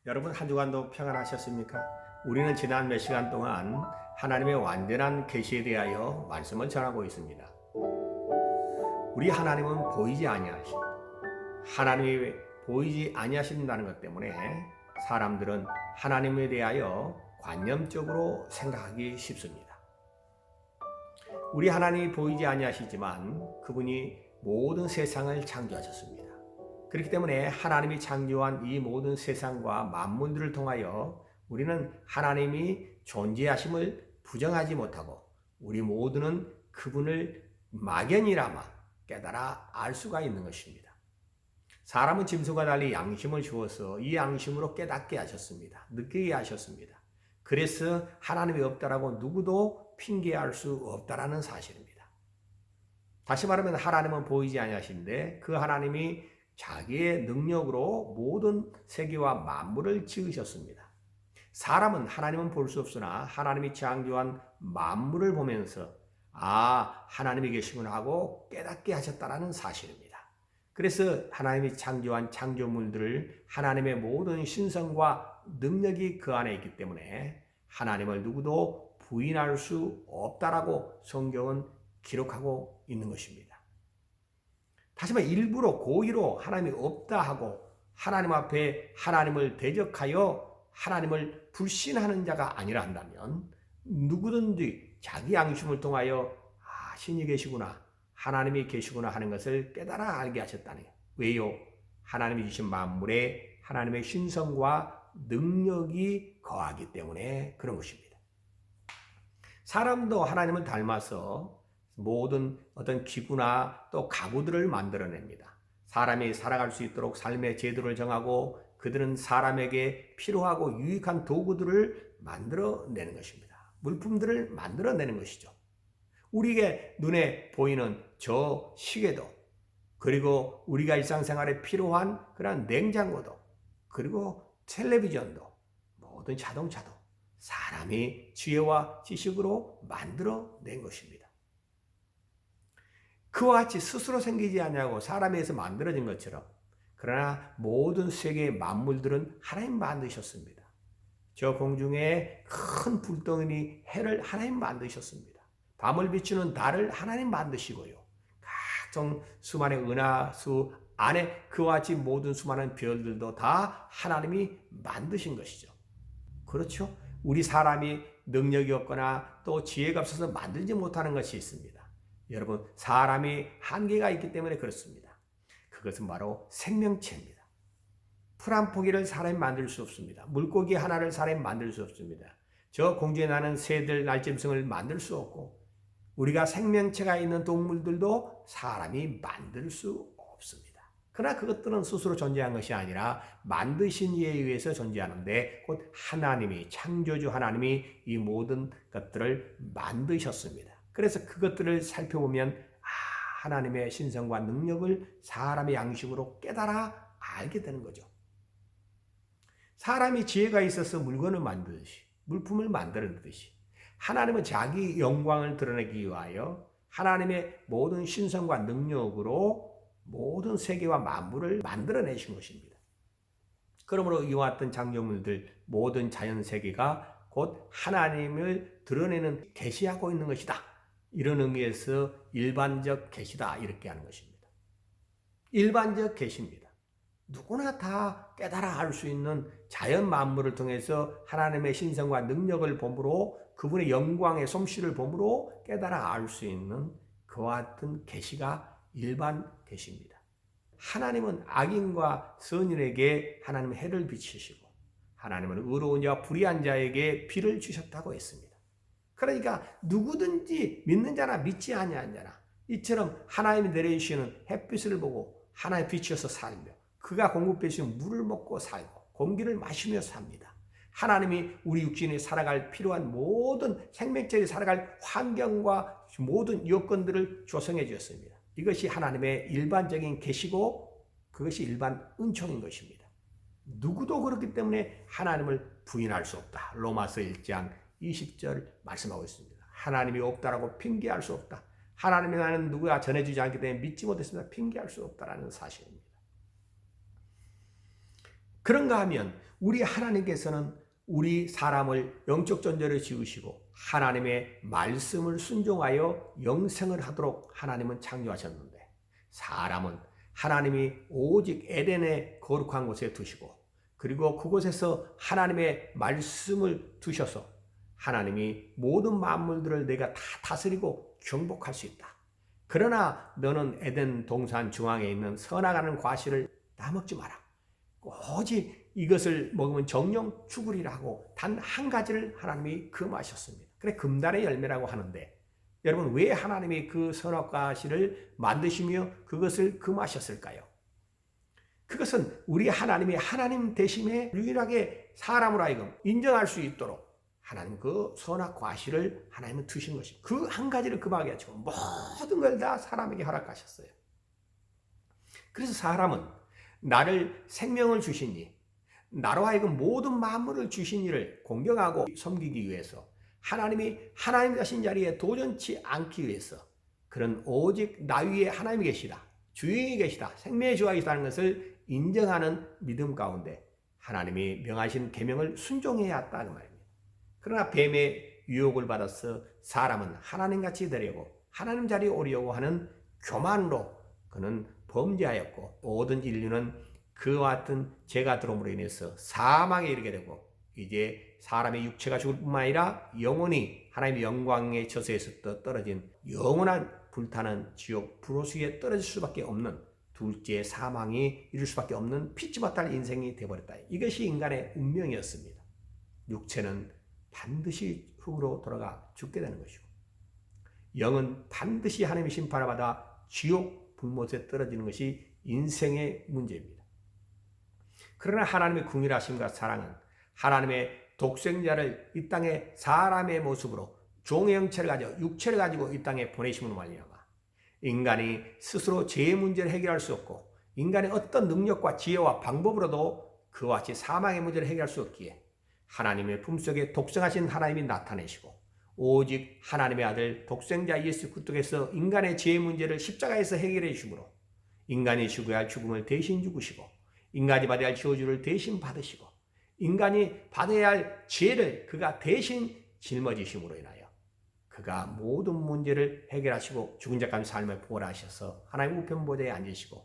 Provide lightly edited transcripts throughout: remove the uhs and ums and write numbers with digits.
여러분 한 주간도 평안하셨습니까? 우리는 지난 몇 시간 동안 하나님의 완전한 계시에 대하여 말씀을 전하고 있습니다. 우리 하나님은 보이지 아니하신, 하나님이 보이지 아니하신다는 것 때문에 사람들은 하나님에 대하여 관념적으로 생각하기 쉽습니다. 우리 하나님이 보이지 아니하시지만 그분이 모든 세상을 창조하셨습니다. 그렇기 때문에 하나님이 창조한 이 모든 세상과 만물들을 통하여 우리는 하나님이 존재하심을 부정하지 못하고 우리 모두는 그분을 막연히나마 깨달아 알 수가 있는 것입니다. 사람은 짐승과 달리 양심을 주어서 이 양심으로 깨닫게 하셨습니다. 느끼게 하셨습니다. 그래서 하나님이 없다라고 누구도 핑계할 수 없다라는 사실입니다. 다시 말하면 하나님은 보이지 아니하신데 그 하나님이 자기의 능력으로 모든 세계와 만물을 지으셨습니다. 사람은 하나님은 볼 수 없으나 하나님이 창조한 만물을 보면서 하나님이 계시구나 하고 깨닫게 하셨다는 사실입니다. 그래서 하나님이 창조한 창조물들을 하나님의 모든 신성과 능력이 그 안에 있기 때문에 하나님을 누구도 부인할 수 없다라고 성경은 기록하고 있는 것입니다. 다시 말해 일부러 고의로 하나님이 없다 하고 하나님 앞에 하나님을 대적하여 하나님을 불신하는 자가 아니라 한다면 누구든지 자기 양심을 통하여 신이 계시구나, 하나님이 계시구나 하는 것을 깨달아 알게 하셨다는 거예요. 왜요? 하나님이 주신 만물에 하나님의 신성과 능력이 거하기 때문에 그런 것입니다. 사람도 하나님을 닮아서 모든 어떤 기구나 또 가구들을 만들어냅니다. 사람이 살아갈 수 있도록 삶의 제도를 정하고 그들은 사람에게 필요하고 유익한 도구들을 만들어내는 것입니다. 물품들을 만들어내는 것이죠. 우리에게 눈에 보이는 저 시계도, 그리고 우리가 일상생활에 필요한 그런 냉장고도, 그리고 텔레비전도, 모든 자동차도 사람이 지혜와 지식으로 만들어낸 것입니다. 그와 같이 스스로 생기지 않냐고 사람에서 만들어진 것처럼, 그러나 모든 세계의 만물들은 하나님 만드셨습니다. 저 공중에 큰 불덩이 해를 하나님 만드셨습니다. 밤을 비추는 달을 하나님 만드시고요. 각종 수많은 은하수 안에 그와 같이 모든 수많은 별들도 다 하나님이 만드신 것이죠. 그렇죠? 우리 사람이 능력이 없거나 또 지혜가 없어서 만들지 못하는 것이 있습니다. 여러분, 사람이 한계가 있기 때문에 그렇습니다. 그것은 바로 생명체입니다. 풀 한 포기를 사람이 만들 수 없습니다. 물고기 하나를 사람이 만들 수 없습니다. 저 공중에 나는 새들, 날짐승을 만들 수 없고 우리가 생명체가 있는 동물들도 사람이 만들 수 없습니다. 그러나 그것들은 스스로 존재한 것이 아니라 만드신 이에 의해서 존재하는데 곧 하나님이, 창조주 하나님이 이 모든 것들을 만드셨습니다. 그래서 그것들을 살펴보면 하나님의 신성과 능력을 사람의 양심으로 깨달아 알게 되는 거죠. 사람이 지혜가 있어서 물건을 만들듯이, 물품을 만들듯이 하나님은 자기 영광을 드러내기 위하여 하나님의 모든 신성과 능력으로 모든 세계와 만물을 만들어내신 것입니다. 그러므로 이와 같은 창조물들, 모든 자연세계가 곧 하나님을 드러내는 계시하고 있는 것이다. 이런 의미에서 일반적 계시다 이렇게 하는 것입니다. 일반적 계시입니다. 누구나 다 깨달아 알 수 있는 자연 만물을 통해서 하나님의 신성과 능력을 보므로 그분의 영광의 솜씨를 보므로 깨달아 알 수 있는 그와 같은 계시가 일반 계시입니다. 하나님은 악인과 선인에게 하나님은 해를 비치시고 하나님은 의로운 자와 불의한 자에게 비를 주셨다고 했습니다. 그러니까 누구든지 믿는 자나 믿지 아니하는 자나 이처럼 하나님이 내려주시는 햇빛을 보고 하나의 빛이어서 살며 그가 공급해 주신 물을 먹고 살고 공기를 마시며 삽니다. 하나님이 우리 육신이 살아갈 필요한 모든 생명체들이 살아갈 환경과 모든 여건들을 조성해 주셨습니다. 이것이 하나님의 일반적인 계시고 그것이 일반 은총인 것입니다. 누구도 그렇기 때문에 하나님을 부인할 수 없다. 로마서 1장 20절 말씀하고 있습니다. 하나님이 없다라고 핑계할 수 없다. 하나님의 나는 누구가 전해주지 않기 때문에 믿지 못했습니다. 핑계할 수 없다라는 사실입니다. 그런가 하면 우리 하나님께서는 우리 사람을 영적 존재로 지으시고 하나님의 말씀을 순종하여 영생을 하도록 하나님은 창조하셨는데, 사람은 하나님이 오직 에덴의 거룩한 곳에 두시고, 그리고 그곳에서 하나님의 말씀을 두셔서 하나님이 모든 만물들을 내가 다 다스리고 경복할 수 있다. 그러나 너는 에덴 동산 중앙에 있는 선악하는 과실을 따먹지 마라. 오직 이것을 먹으면 정령 죽으리라고 단 한 가지를 하나님이 금하셨습니다. 그래 금단의 열매라고 하는데, 여러분 왜 하나님이 그 선악과실을 만드시며 그것을 금하셨을까요? 그것은 우리 하나님이 하나님 대심에 유일하게 사람으로 하여금 인정할 수 있도록 하나님 그 선악과실을 하나님은 두신 것입니다. 그 한 가지를 금하게 하시고 모든 걸 다 사람에게 허락하셨어요. 그래서 사람은 나를 생명을 주시니, 나로 하여금 모든 만물을 주신 이를 공경하고 섬기기 위해서 하나님이 하나님 자신 자리에 도전치 않기 위해서 그런 오직 나 위에 하나님이 계시다, 주인이 계시다, 생명의 주가 계시다는 것을 인정하는 믿음 가운데 하나님이 명하신 계명을 순종해야 한다는 말입니다. 그러나 뱀의 유혹을 받아서 사람은 하나님같이 되려고 하나님 자리에 오려고 하는 교만으로 그는 범죄하였고, 모든 인류는 그와 같은 죄가 들어옴으로 인해서 사망에 이르게 되고, 이제 사람의 육체가 죽을 뿐만 아니라 영혼이 하나님의 영광의 저수에서 떨어진 영원한 불타는 지옥 불호수에 떨어질 수밖에 없는 둘째 사망이 이룰 수밖에 없는 피치 못할 인생이 되어버렸다. 이것이 인간의 운명이었습니다. 육체는 반드시 흙으로 돌아가 죽게 되는 것이고, 영은 반드시 하나님의 심판을 받아 지옥 불못에 떨어지는 것이 인생의 문제입니다. 그러나 하나님의 긍휼하심과 사랑은 하나님의 독생자를 이 땅에 사람의 모습으로 종의 형체를 가지고 육체를 가지고 이 땅에 보내심으로 말미암아 인간이 스스로 죄의 문제를 해결할 수 없고, 인간의 어떤 능력과 지혜와 방법으로도 그와 같이 사망의 문제를 해결할 수 없기에 하나님의 품속에 독생하신 하나님이 나타내시고, 오직 하나님의 아들 독생자 예수 그리스도께서 인간의 죄의 문제를 십자가에서 해결해 주심으로 인간이 죽어야 할 죽음을 대신 죽으시고, 인간이 받아야 할 저주를 대신 받으시고, 인간이 받아야 할 죄를 그가 대신 짊어지심으로 인하여 그가 모든 문제를 해결하시고 죽은 자까지 삶을 보호하셔서 하나님 우편 보좌에 앉으시고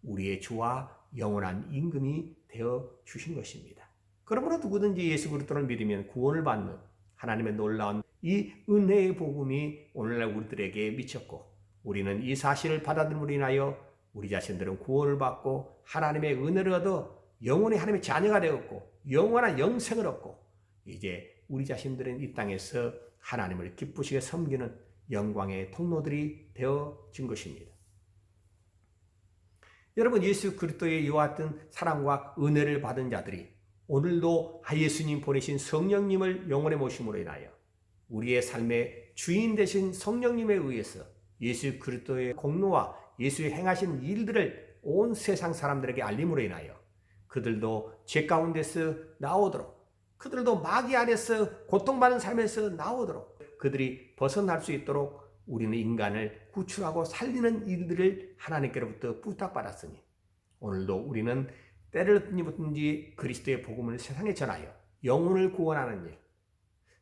우리의 주와 영원한 임금이 되어 주신 것입니다. 그러므로 누구든지 예수 그리스도를 믿으면 구원을 받는 하나님의 놀라운 이 은혜의 복음이 오늘날 우리들에게 미쳤고, 우리는 이 사실을 받아들임으로 인하여 우리 자신들은 구원을 받고 하나님의 은혜를 얻어 영원히 하나님의 자녀가 되었고 영원한 영생을 얻고, 이제 우리 자신들은 이 땅에서 하나님을 기쁘시게 섬기는 영광의 통로들이 되어진 것입니다. 여러분, 예수 그리스도의 이와 같은 사랑과 은혜를 받은 자들이 오늘도 예수님 보내신 성령님을 영원에 모심으로 인하여 우리의 삶의 주인 되신 성령님에 의해서 예수 그리스도의 공로와 예수의 행하신 일들을 온 세상 사람들에게 알림으로 인하여 그들도 죄 가운데서 나오도록, 그들도 마귀 안에서 고통받는 삶에서 나오도록, 그들이 벗어날 수 있도록 우리는 인간을 구출하고 살리는 일들을 하나님께로부터 부탁받았으니, 오늘도 우리는 때를 얻든지 그리스도의 복음을 세상에 전하여 영혼을 구원하는 일,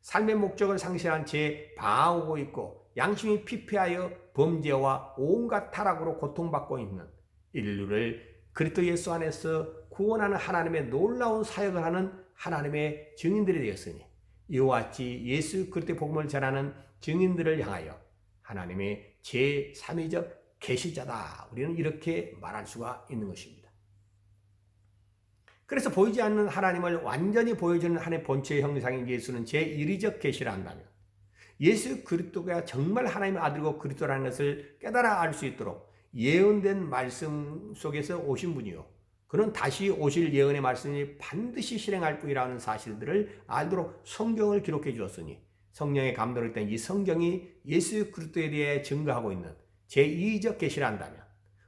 삶의 목적을 상실한 채 방황하고 있고 양심이 피폐하여 범죄와 온갖 타락으로 고통받고 있는 인류를 그리스도 예수 안에서 구원하는 하나님의 놀라운 사역을 하는 하나님의 증인들이 되었으니, 이와 같이 예수 그리스도의 복음을 전하는 증인들을 향하여 하나님의 제3위적 계시자다, 우리는 이렇게 말할 수가 있는 것입니다. 그래서 보이지 않는 하나님을 완전히 보여주는 하나님의 본체의 형상인 예수는 제1위적 계시라 한다면, 예수 그리스도가 정말 하나님의 아들이고 그리스도라는 것을 깨달아 알 수 있도록 예언된 말씀 속에서 오신 분이요, 그는 다시 오실 예언의 말씀이 반드시 실행할 분이라는 사실들을 알도록 성경을 기록해 주었으니, 성령의 감동을 땐 이 성경이 예수 그리스도에 대해 증거하고 있는 제2적 계시라 한다면,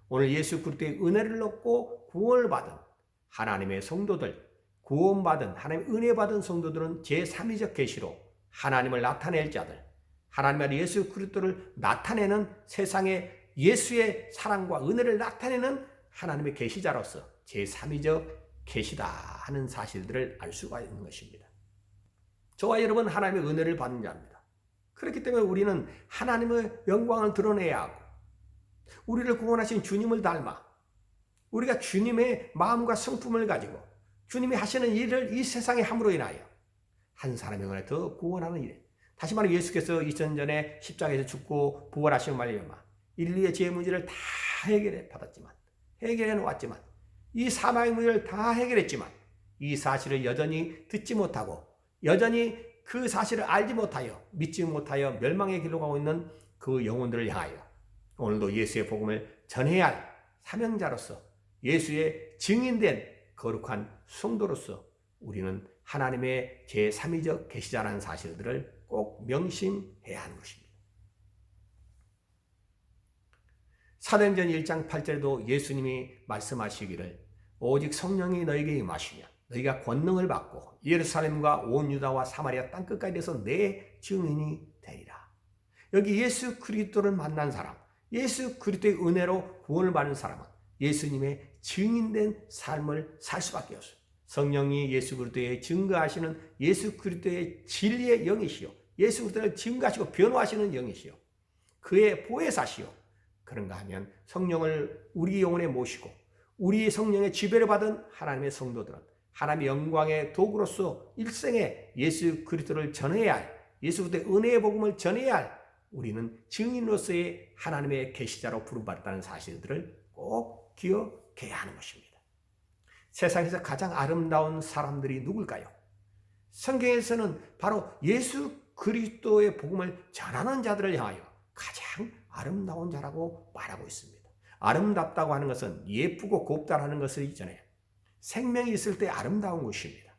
오늘 예수 그리스도의 은혜를 얻고 구원을 받은 하나님의 성도들, 구원받은 하나님의 은혜 받은 성도들은 제3위적 계시로 하나님을 나타낼 자들, 하나님의 예수 그리스도를 나타내는 세상에 예수의 사랑과 은혜를 나타내는 하나님의 계시자로서 제3위적 계시다 하는 사실들을 알 수가 있는 것입니다. 저와 여러분 하나님의 은혜를 받는 자입니다. 그렇기 때문에 우리는 하나님의 영광을 드러내야 하고 우리를 구원하신 주님을 닮아 우리가 주님의 마음과 성품을 가지고 주님이 하시는 일을 이 세상에 함으로 인하여 한 사람의 영혼을 더 구원하는 일. 다시 말해 예수께서 2000년 전에 십자가에서 죽고 부활하신 말미암아 인류의 죄의 문제를 다 해결해 놓았지만 이 사망의 문제를 다 해결했지만 이 사실을 여전히 듣지 못하고 여전히 그 사실을 알지 못하여 믿지 못하여 멸망의 길로 가고 있는 그 영혼들을 향하여 오늘도 예수의 복음을 전해야 할 사명자로서 예수의 증인된 거룩한 성도로서 우리는 하나님의 제3위적 계시자라는 사실들을 꼭 명심해야 하는 것입니다. 사도행전 1장 8절에도 예수님이 말씀하시기를 오직 성령이 너에게 임하시면 너희가 권능을 받고 예루살렘과 온 유다와 사마리아 땅끝까지 돼서 내 증인이 되리라. 여기 예수 그리스도를 만난 사람, 예수 그리스도의 은혜로 구원을 받는 사람은 예수님의 증인된 삶을 살 수밖에 없어요. 성령이 예수 그리스도의 증거하시는 예수 그리스도의 진리의 영이시요 예수 그리스도를 증거하시고 변호하시는 영이시요 그의 보혜사시요. 그런가 하면 성령을 우리 영혼에 모시고 우리 성령의 지배를 받은 하나님의 성도들은 하나님의 영광의 도구로서 일생에 예수 그리스도를 전해야 할 예수 그리스도의 은혜의 복음을 전해야 할 우리는 증인으로서의 하나님의 계시자로 부름받았다는 사실들을 꼭 기억해야 하는 것입니다. 세상에서 가장 아름다운 사람들이 누굴까요? 성경에서는 바로 예수 그리스도의 복음을 전하는 자들을 향하여 가장 아름다운 자라고 말하고 있습니다. 아름답다고 하는 것은 예쁘고 곱다라는 것을 이전에 생명이 있을 때 아름다운 것입니다.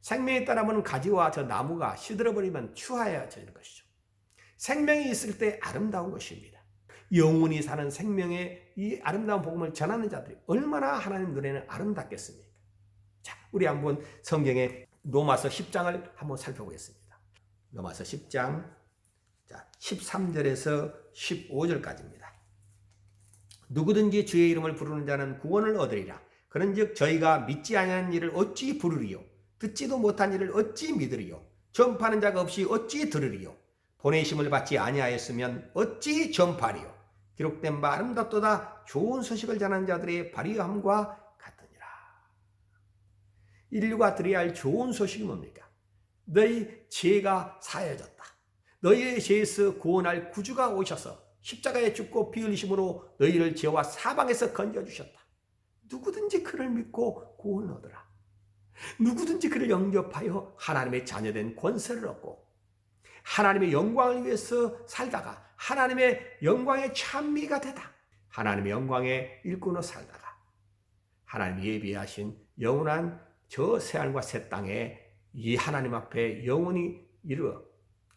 생명이 떠나면 가지와 저 나무가 시들어버리면 추하여지는 것이죠. 생명이 있을 때 아름다운 것입니다. 영원히 사는 생명의 이 아름다운 복음을 전하는 자들이 얼마나 하나님 눈에는 아름답겠습니까? 자, 우리 한번 성경의 로마서 10장을 한번 살펴보겠습니다. 로마서 10장 13절에서 15절까지입니다. 누구든지 주의 이름을 부르는 자는 구원을 얻으리라. 그런즉 저희가 믿지 아니하는 일을 어찌 부르리요? 듣지도 못한 일을 어찌 믿으리요? 전파하는 자가 없이 어찌 들으리요? 보내심을 받지 아니하였으면 어찌 전파리요? 기록된 바 아름답도다 좋은 소식을 전하는 자들의 발휘함과 같으니라. 인류가 들어야 할 좋은 소식이 뭡니까? 너희 죄가 사해졌다. 너희의 죄에서 구원할 구주가 오셔서 십자가에 죽고 피 흘리심으로 너희를 죄와 사방에서 건져주셨다. 누구든지 그를 믿고 구원을 얻으라. 누구든지 그를 영접하여 하나님의 자녀된 권세를 얻고 하나님의 영광을 위해서 살다가 하나님의 영광의 찬미가 되다. 하나님의 영광의 일꾼으로 살다가 하나님이 예비하신 영원한 저 새하늘과 새 땅에 이 하나님 앞에 영원히 이르러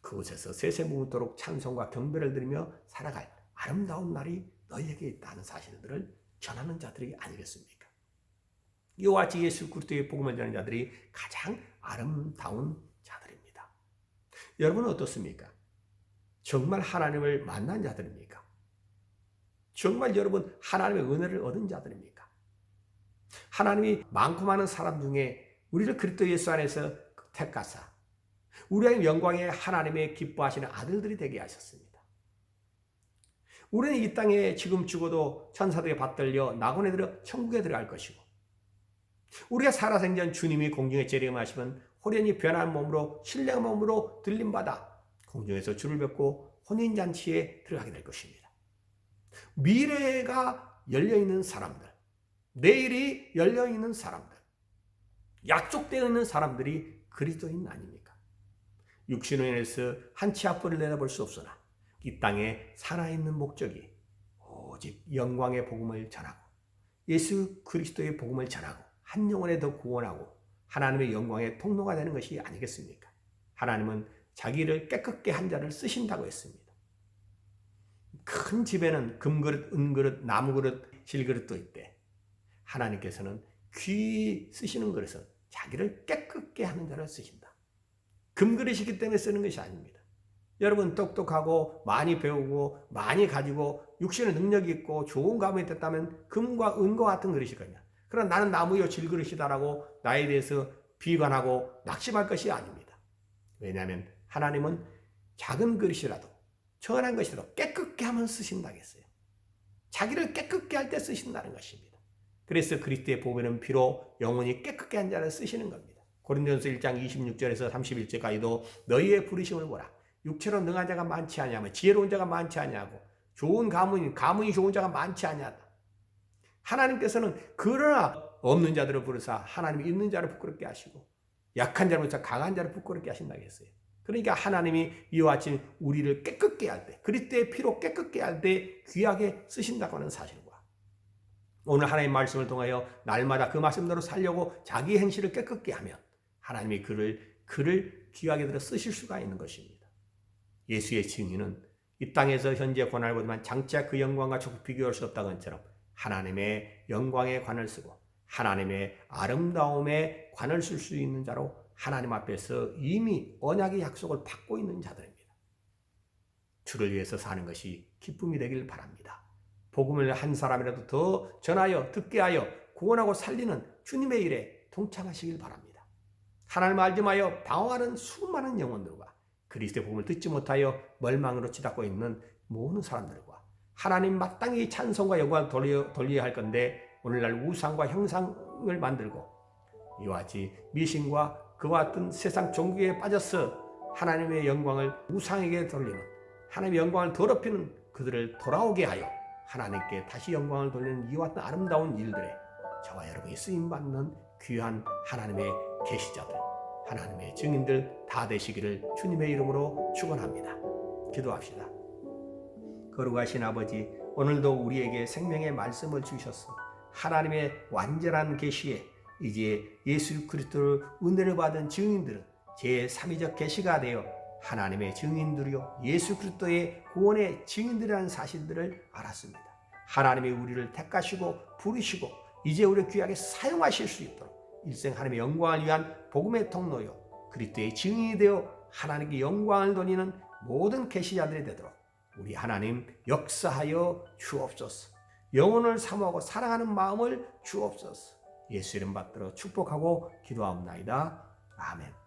그곳에서 세세무토록 찬송과 경배를 드리며 살아갈 아름다운 날이 너희에게 있다는 사실들을 전하는 자들이 아니겠습니까? 이와 같이 예수 그리스도의 복음을 전하는 자들이 가장 아름다운 자들입니다. 여러분은 어떻습니까? 정말 하나님을 만난 자들입니까? 정말 여러분 하나님의 은혜를 얻은 자들입니까? 하나님이 많고 많은 사람 중에 우리를 그리스도 예수 안에서 택하사 우리의 영광에 하나님의 기뻐하시는 아들들이 되게 하셨습니다. 우리는 이 땅에 지금 죽어도 천사들에 받들려 낙원에 들어 천국에 들어갈 것이고 우리가 살아생전 주님이 공중에 재림하시면 호련히 변한 몸으로 신령한 몸으로 들림받아 공중에서 주를 뵙고 혼인잔치에 들어가게 될 것입니다. 미래가 열려있는 사람들, 내일이 열려있는 사람들, 약속되어 있는 사람들이 그리스도인 아닙니까? 육신의 인에서 한 치 앞을 내다볼 수 없으나 이 땅에 살아있는 목적이 오직 영광의 복음을 전하고 예수 그리스도의 복음을 전하고 한 영혼에 더 구원하고 하나님의 영광의 통로가 되는 것이 아니겠습니까? 하나님은 자기를 깨끗게 한 자를 쓰신다고 했습니다. 큰 집에는 금그릇, 은그릇, 나무그릇, 실그릇도 있대. 하나님께서는 귀 쓰시는 그릇은 자기를 깨끗게 하는 자를 쓰신다. 금그릇이기 때문에 쓰는 것이 아닙니다. 여러분 똑똑하고 많이 배우고 많이 가지고 육신의 능력이 있고 좋은 가문이 됐다면 금과 은과 같은 그릇이거든요. 그러나 나는 나무요 질그릇이다라고 나에 대해서 비관하고 낙심할 것이 아닙니다. 왜냐하면 하나님은 작은 그릇이라도 천한 것이라도 깨끗게 하면 쓰신다고 했어요. 자기를 깨끗게 할 때 쓰신다는 것입니다. 그래서 그리스도의 보배는 비로 영혼이 깨끗게 한 자를 쓰시는 겁니다. 고린도전서 1장 26절에서 31절까지도 너희의 부르심을 보라. 육체로 능한 자가 많지 아니하며 지혜로운 자가 많지 아니하고 좋은 가문이 좋은 자가 많지 아니하다. 하나님께서는 그러나 없는 자들을 부르사 하나님이 있는 자를 부끄럽게 하시고 약한 자를 부르사 강한 자를 부끄럽게 하신다고 했어요. 그러니까 하나님이 이와 같이 우리를 깨끗게 할 때, 그리스도의 피로 깨끗게 할 때 귀하게 쓰신다고 하는 사실과 오늘 하나님의 말씀을 통하여 날마다 그 말씀대로 살려고 자기 행실을 깨끗게 하면 하나님이 그를 귀하게 들어 쓰실 수가 있는 것입니다. 예수의 증인은 이 땅에서 현재 권한을 보지만 장차 그 영광과 조금 비교할 수 없다는 것처럼 하나님의 영광에 관을 쓰고 하나님의 아름다움에 관을 쓸 수 있는 자로 하나님 앞에서 이미 언약의 약속을 받고 있는 자들입니다. 주를 위해서 사는 것이 기쁨이 되길 바랍니다. 복음을 한 사람이라도 더 전하여 듣게 하여 구원하고 살리는 주님의 일에 동참하시길 바랍니다. 하나님을 알지 마여 방황하는 수많은 영혼들과 그리스도의 복음을 듣지 못하여 멀망으로 치닫고 있는 모든 사람들과 하나님 마땅히 찬송과 영광을 돌려야 할 건데 오늘날 우상과 형상을 만들고 이와 같이 미신과 그와 같은 세상 종교에 빠져서 하나님의 영광을 우상에게 돌리는 하나님의 영광을 더럽히는 그들을 돌아오게 하여 하나님께 다시 영광을 돌리는 이와 같은 아름다운 일들에 저와 여러분이 쓰임받는 귀한 하나님의 계시자들, 하나님의 증인들 다 되시기를 주님의 이름으로 축원합니다. 기도합시다. 거룩하신 아버지, 오늘도 우리에게 생명의 말씀을 주셔서 하나님의 완전한 계시에 이제 예수 그리스도를 은혜를 받은 증인들은 제3위적 계시가 되어 하나님의 증인들이요 예수 그리스도의 구원의 증인들이라는 사실들을 알았습니다. 하나님이 우리를 택하시고 부르시고 이제 우리를 귀하게 사용하실 수 있도록 일생 하나님의 영광을 위한 복음의 통로요 그리스도의 증인이 되어 하나님께 영광을 돌리는 모든 계시자들이 되도록 우리 하나님 역사하여 주옵소서. 영혼을 사모하고 사랑하는 마음을 주옵소서. 예수 이름 받들어 축복하고 기도하옵나이다. 아멘.